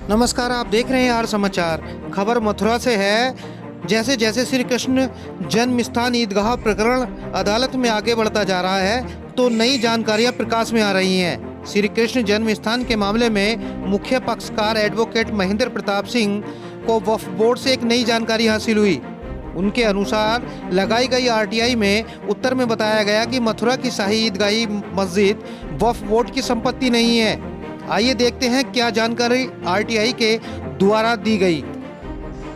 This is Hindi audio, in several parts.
नमस्कार, आप देख रहे हैं आर समाचार। खबर मथुरा से है। जैसे जैसे श्री कृष्ण जन्म स्थान ईदगाह प्रकरण अदालत में आगे बढ़ता जा रहा है तो नई जानकारियां प्रकाश में आ रही हैं। श्री कृष्ण जन्म स्थान के मामले में मुख्य पक्षकार एडवोकेट महेंद्र प्रताप सिंह को वक्फ बोर्ड से एक नई जानकारी हासिल हुई। उनके अनुसार लगाई गई आरटीआई में उत्तर में बताया गया कि मथुरा की शाही ईदगाही मस्जिद वक्फ बोर्ड की संपत्ति नहीं है। आइए देखते हैं क्या जानकारी आरटीआई के द्वारा दी गई।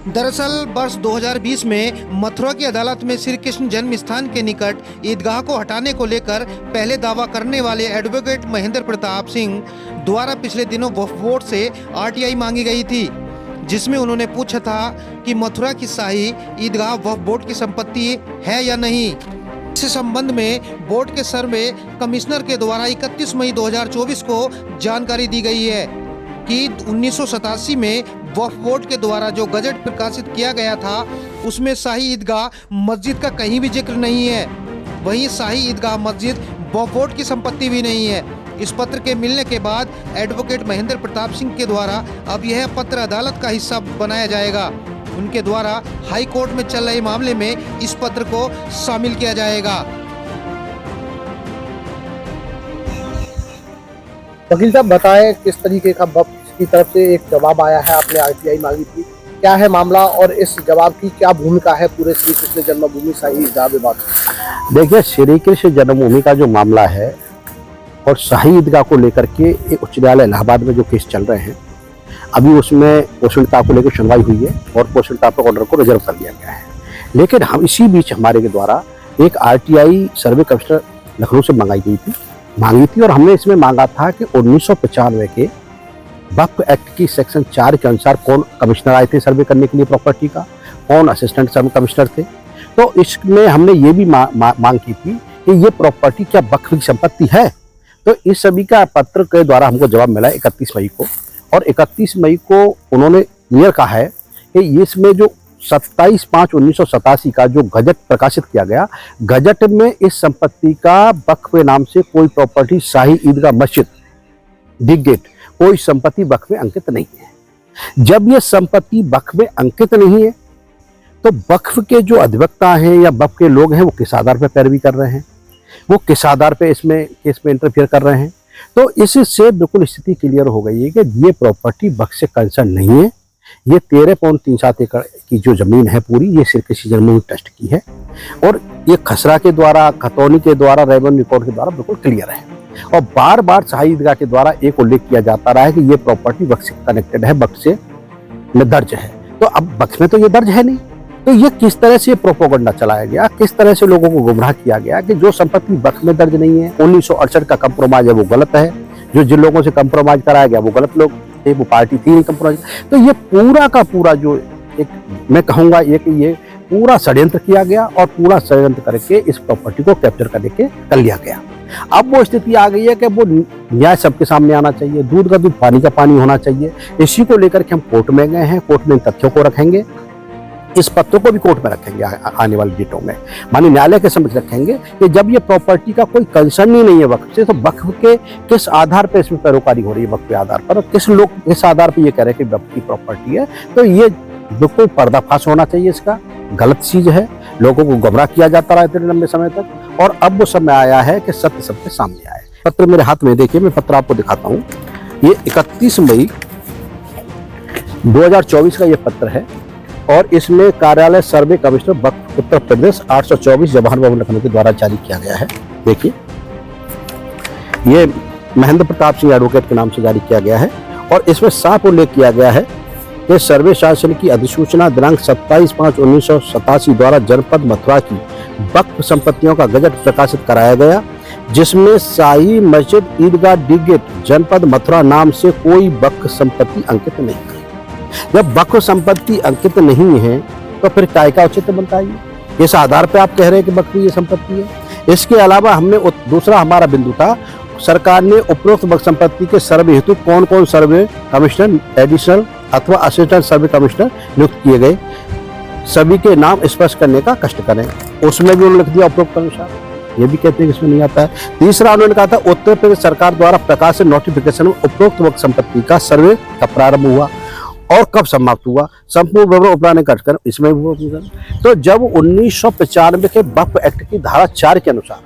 दरअसल वर्ष 2020 में मथुरा की अदालत में श्री कृष्ण जन्म स्थान के निकट ईदगाह को हटाने को लेकर पहले दावा करने वाले एडवोकेट महेंद्र प्रताप सिंह द्वारा पिछले दिनों वक्फ बोर्ड से आरटीआई मांगी गई थी, जिसमें उन्होंने पूछा था कि मथुरा की शाही ईदगाह वक्फ बोर्ड की संपत्ति है या नहीं। इस संबंध में बोर्ड के सर्वे कमिश्नर के द्वारा 31 मई 2024 को जानकारी दी गई है कि 1987 में वक्फ बोर्ड के द्वारा जो गजट प्रकाशित किया गया था उसमें शाही ईदगाह मस्जिद का कहीं भी जिक्र नहीं है। वहीं शाही ईदगाह मस्जिद वक्फ बोर्ड की संपत्ति भी नहीं है। इस पत्र के मिलने के बाद एडवोकेट महेंद्र प्रताप सिंह के द्वारा अब यह पत्र अदालत का हिस्सा बनाया जाएगा। उनके द्वारा हाई कोर्ट में चल रहे मामले में इस पत्र को शामिल किया जाएगा। वकील साहब बताएं, किस तरीके का वक्फ की तरफ से एक जवाब आया है, आपने आरटीआई मांगी थी, क्या है मामला और इस जवाब की क्या भूमिका है पूरे श्री कृष्ण जन्मभूमि शाही ईदगाह विवाद? देखिए, श्री कृष्ण जन्मभूमि का जो मामला है और शाही ईदगाह को लेकर के उच्च न्यायालय इलाहाबाद में जो केस चल रहे हैं, अभी उसमें पोषणता को लेकर सुनवाई हुई है और पोषणता पर ऑर्डर को रिजर्व कर दिया गया है। लेकिन हम इसी बीच हमारे के द्वारा एक आरटीआई सर्वे कमिश्नर लखनऊ से मांगी थी और हमने इसमें मांगा था कि 1995 के वक्फ एक्ट की सेक्शन 4 के अनुसार कौन कमिश्नर आए थे सर्वे करने के लिए प्रॉपर्टी का, कौन असिस्टेंट सर्वे कमिश्नर थे। तो इसमें हमने ये भी मांग की थी कि ये प्रॉपर्टी क्या वक्फ की संपत्ति है। तो इस सभी का पत्र के द्वारा हमको जवाब मिला 31 मई को, और 31 मई को उन्होंने क्लियर कहा है कि इसमें जो 27/5/1987 का जो गजट प्रकाशित किया गया, गजट में इस संपत्ति का वक्फ के नाम से कोई प्रॉपर्टी शाही ईदगाह मस्जिद बिग गेट कोई संपत्ति वक्फ में अंकित नहीं है। जब ये संपत्ति वक्फ में अंकित नहीं है तो वक्फ के जो अधिवक्ता हैं या वक्फ के लोग हैं वो किस आधार पर पैरवी कर रहे हैं, वो किस आधार पर इसमें केस में इंटरफेयर कर रहे हैं। तो इससे बिल्कुल स्थिति क्लियर हो गई है कि ये प्रॉपर्टी वक्फ से कंसर्न नहीं है। ये 13.37 एकड़ की जो जमीन है पूरी, ये श्री कृष्ण जन्मभूमि ट्रस्ट की है और ये खसरा के द्वारा, खतौनी के द्वारा, रेवन रिकॉर्ड के द्वारा बिल्कुल क्लियर है। और बार बार शाही ईदगाह के द्वारा एक उल्लेख किया जाता रहा है कि ये प्रॉपर्टी वक्फ से कनेक्टेड है, वक्फ से दर्ज है। तो अब वक्फ में तो ये दर्ज है नहीं, तो ये किस तरह से प्रोपोगंडा चलाया गया, किस तरह से लोगों को गुमराह किया गया कि जो संपत्ति वक्फ में दर्ज नहीं है, 1968 का कंप्रोमाइज है वो गलत है, जो जिन लोगों से कंप्रोमाइज कराया गया वो गलत लोग थे, वो पार्टी थी कंप्रोमाइज। तो ये पूरा का पूरा जो एक मैं कहूँगा ये पूरा षड्यंत्र किया गया और पूरा षड्यंत्र करके इस प्रॉपर्टी को कैप्चर करके कर लिया गया। अब वो स्थिति आ गई है कि वो न्याय सबके सामने आना चाहिए, दूध का दूध पानी का पानी होना चाहिए। इसी को लेकर के हम कोर्ट में गए हैं, कोर्ट में इन तथ्यों को रखेंगे, इस पत्र को भी कोर्ट में रखेंगे आने वाले डेटों में, माननीय न्यायालय के समक्ष रखेंगे कि जब ये प्रॉपर्टी का कोई कंसर्न ही नहीं है वक्फ से, तो वक्फ के किस आधार पर इसमें पैरोकारी हो रही है, वक्फ के आधार पर, किस लोग किस आधार पर ये कह रहे हैं कि वक्फ की प्रॉपर्टी है। तो ये बिल्कुल पर्दाफाश होना चाहिए, इसका गलत चीज है, लोगों को गुमराह किया जाता रहा इतने लंबे समय तक और अब वो समय आया है कि सत्य सबके सामने आए। पत्र मेरे हाथ में, देखिए मैं पत्र आपको दिखाता हूँ, ये 31 मई 2024 का ये पत्र है और इसमें कार्यालय सर्वे कमिश्नर वक्फ उत्तर प्रदेश 824 जवाहर भवन लखनऊ के द्वारा जारी किया गया है। देखिए, ये महेंद्र प्रताप सिंह एडवोकेट के नाम से जारी किया गया है और इसमें साफ उल्लेख किया गया है कि सर्वे शासन की अधिसूचना दिनांक 27/5/1987 द्वारा जनपद मथुरा की वक्फ संपत्तियों का गजट प्रकाशित कराया गया, जिसमें शाही मस्जिद ईदगाह बिग गेट जनपद मथुरा नाम से कोई वक्फ संपत्ति अंकित नहीं है। जब वक्फ संपत्ति अंकित नहीं है तो फिर काय का औचित्य बनता है। इस आधार पर आप कह रहे हैं कि वक्फ की संपत्ति है। इसके अलावा हमने दूसरा हमारा बिंदु था, सरकार ने उपरोक्त वक्फ संपत्ति के सर्वे हेतु कौन कौन सर्वे कमिश्नर, एडिशनल अथवा असिस्टेंट सर्वे कमिश्नर नियुक्त किए गए, सभी के नाम स्पष्ट करने का कष्ट करें। उसमें भी उन्होंने लिख दिया उपरोक्त अनुसार। ये भी कहते हैं कि इसमें नहीं आता है। तीसरा उन्होंने कहा था उत्तर प्रदेश सरकार द्वारा प्रकाशित नोटिफिकेशन में उपरोक्त वक्त संपत्ति का सर्वे कब प्रारंभ हुआ और कब समाप्त हुआ, संपूर्ण विवरण उपलब्ध कर इसमें तो जब 1995 के वक्फ एक्ट की धारा 4 के अनुसार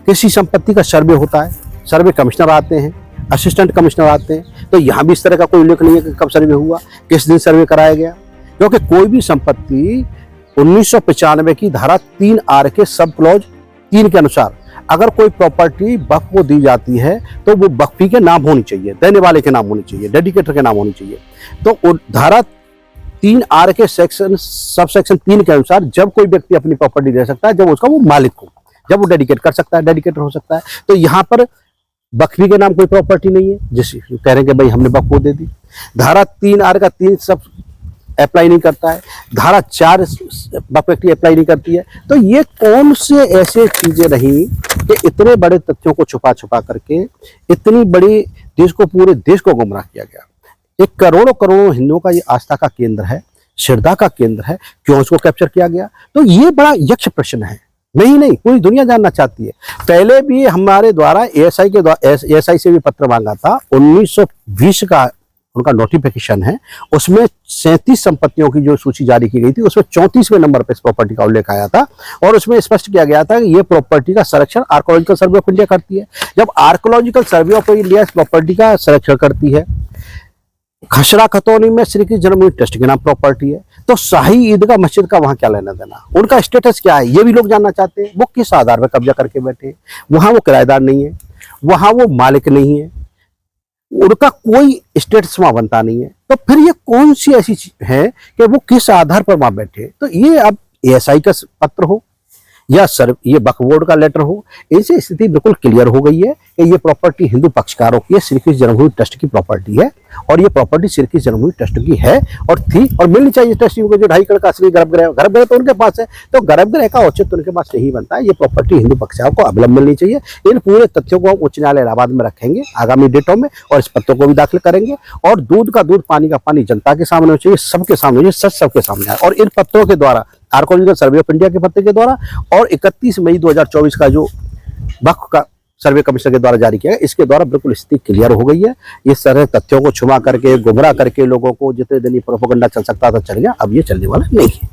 किसी संपत्ति का सर्वे होता है, सर्वे कमिश्नर आते हैं, असिस्टेंट कमिश्नर आते हैं, तो यहाँ भी इस तरह का कोई उल्लेख नहीं है कि कब सर्वे हुआ, किस दिन सर्वे कराया गया, क्योंकि कोई भी संपत्ति 1995 की धारा 3R के सब क्लॉज 3 के अनुसार अगर कोई प्रॉपर्टी वक्फ को दी जाती है तो वो वक्फी के नाम होनी चाहिए, देने वाले के नाम होनी चाहिए, डेडिकेटर के नाम होनी चाहिए। तो धारा 3R के सेक्शन सब सेक्शन 3 के अनुसार जब कोई व्यक्ति अपनी प्रॉपर्टी दे सकता है जब उसका वो मालिक हो, जब वो डेडिकेट कर सकता है, डेडिकेटर हो सकता है। तो यहाँ पर वक्फी के नाम कोई प्रॉपर्टी नहीं है, जिस कह रहे हैं कि भाई हमने वक्फ को दे दी। धारा 3R का 3 सब अप्लाई नहीं करता है, धारा 4 वक्फ एक्ट अप्लाई नहीं करती है। तो ये कौन से ऐसे चीजें रही कि इतने बड़े तथ्यों को छुपा छुपा करके इतनी बड़ी देश को, पूरे देश को गुमराह किया गया। एक करोड़ों करोड़ों हिंदुओं का ये आस्था का केंद्र है, श्रद्धा का केंद्र है, क्यों इसको कैप्चर किया गया? तो ये बड़ा यक्ष प्रश्न है। नहीं पूरी दुनिया जानना चाहती है। पहले भी हमारे द्वारा एएसआई से भी पत्र मांगा था, 1920 का उनका नोटिफिकेशन है, उसमें 37 संपत्तियों की जो सूची जारी की गई थी उसमें 34वें नंबर पर इस प्रॉपर्टी का उल्लेख आया था और उसमें स्पष्ट किया गया था कि ये प्रॉपर्टी का संरक्षण आर्कोलॉजिकल सर्वे ऑफ इंडिया करती है। जब आर्कोलॉजिकल सर्वे ऑफ इंडिया इस प्रॉपर्टी का संरक्षण करती है, खसरा खतौनी में श्री कृष्ण जन्मभूमि ट्रस्ट के नाम प्रॉपर्टी है, तो शाही ईदगाह मस्जिद का वहां क्या लेना देना, उनका स्टेटस क्या है, ये भी लोग जानना चाहते हैं। वो किस आधार पर कब्जा करके बैठे हैं, वहां वो किराएदार नहीं है, वहां वो मालिक नहीं है, उनका कोई स्टेटस वहां बनता नहीं है। तो फिर ये कौन सी ऐसी चीज है कि वो किस आधार पर वहां बैठे? तो ये अब एएसआई का पत्र हो या ये वक्फ बोर्ड का लेटर हो, इनसे स्थिति बिल्कुल क्लियर हो गई है कि ये प्रॉपर्टी हिंदू पक्षकारों की है, श्री कृष्ण जन्मभूमि ट्रस्ट की प्रॉपर्टी है और ये प्रॉपर्टी श्री कृष्ण जन्मभूमि ट्रस्ट की है और थी और मिलनी चाहिए ट्रस्टी को। जो 2.5 एकड़ का असली गर्भगृह तो उनके पास है, तो गर्भगृह का औचित्य उनके पास नहीं बनता है। ये प्रॉपर्टी हिंदू पक्षकारों को अवलंब मिलनी चाहिए। इन पूरे तथ्यों को हम उच्च न्यायालय इलाहाबाद में रखेंगे आगामी डेटों में और इस पत्रों को भी दाखिल करेंगे और दूध का दूध, पानी का पानी जनता के सामने होना चाहिए, सबके सामने चाहिए, सच सबके सामने आए। और इन पत्रों के द्वारा, आर्कोलॉजिकल सर्वे ऑफ इंडिया के पत्र के द्वारा और 31 मई 2024 का जो वक्फ का सर्वे कमिश्नर के द्वारा जारी किया है, इसके द्वारा बिल्कुल स्थिति क्लियर हो गई है। इस तरह तथ्यों को छुपा करके, गुमराह करके लोगों को जितने दिन ये प्रोपेगेंडा चल सकता था चल गया, अब ये चलने वाला नहीं है।